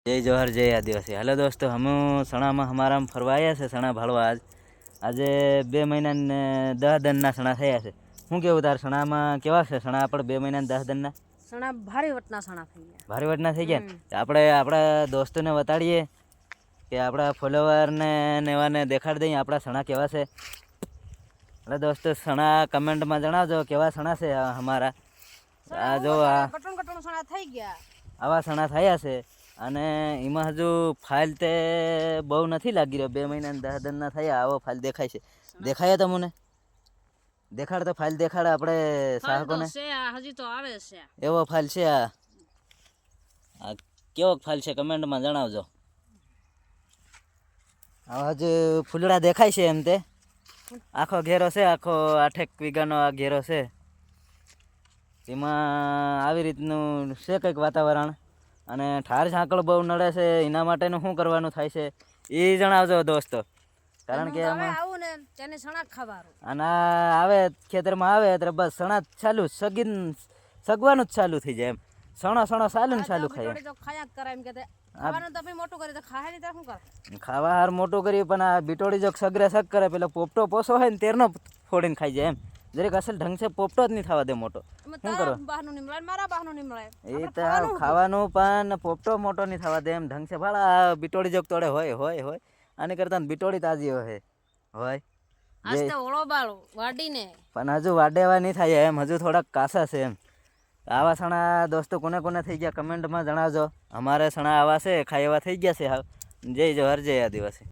जय जोहर जय आदिवासी। हेलो दोस्तों, हम सणा में हमारा फरवा आया से सणा भाड़वा आज 2 महीना ने 10 दिन सणा थया छे। શું કેવું તાર સણામાં કેવા છે સણા? આપણે 2 મહિના ને 10 દિનના સણા ભારે વટના સણા થઈ ગયા. ભારે વટના થઈ ગયા. આપણે આપણા દોસ્તોને બતાડીએ કે આપણા ફોલોવરને એવાને દેખાડી દઈએ આપણા સણા કેવા છે. એટલે દોસ્તો સણા કમેન્ટમાં જણાવજો કેવા સણા છે અમારા. આ જો આ કટણ સણા થઈ ગયા, આવા સણા થયા છે. અને એમાં હજુ ફાઇલ તે બહુ નથી લાગી રહ્યો. 2 મહિના ને 10 દિનના થયા. આવો ફાઇલ દેખાય છે. દેખાય તમને? દેખાડ તો ફાઇલ દેખાડ આપણે સાહકોને. હજી તો આવે છે એવો ફાઇલ છે. આ કેવો ફાઇલ છે કમેન્ટમાં જણાવજો. આ હજુ ફૂલડા દેખાય છે એમ તે. આખો ઘેરો છે, આખો 8 વીઘાનો આ ઘેરો છે. એમાં આવી રીતનું છે કંઈક વાતાવરણ. અને ઠાર ઝાંકળ બહુ નડે છે. એના માટેનું શું કરવાનું થાય છે એ જણાવજો દોસ્તો. કારણ કે આવું ને તેને સણા ખાવાનું. અને આવે ખેતરમાં આવે એટલે બસ સણા ચાલુ સગવાનું જ ચાલુ થઈ જાય એમ. સણો ચાલુ ને ચાલુ ખાય. ખાયા કરે એમ કે ખાવાનું તો આપણે મોટું કરી તો ખાય નહીં તો શું કરે? ખાવા હાર મોટું કરી પણ આ બીટોડી જો સગરે સગ કરે પેલો પોપટો પોસો હોય ને તેરનો ફોડીને ખાઈ જાય એમ. જરીક અસલ ઢંગ છે પોપટો જ નહીં થવા દે મોટો. શું કરો? મારા બહારનું નહીં મળે એ તો ખાવાનું પણ પોપટો મોટો નહીં થવા દે એમ ઢંગ છે. ભાડા બીટોડી જોગ તોડે હોય આની કરતા બીટોડી તાજી હોય. પણ હજુ વાડેવા નહીં થાય એમ. હજુ થોડાક કાસા છે એમ. આવા સણા દોસ્તો કોને કોને થઈ ગયા કમેન્ટમાં જણાવજો. અમારે સણા આવા છે ખાઈ એવા થઈ ગયા છે. જય જોહર જય આદિવાસી.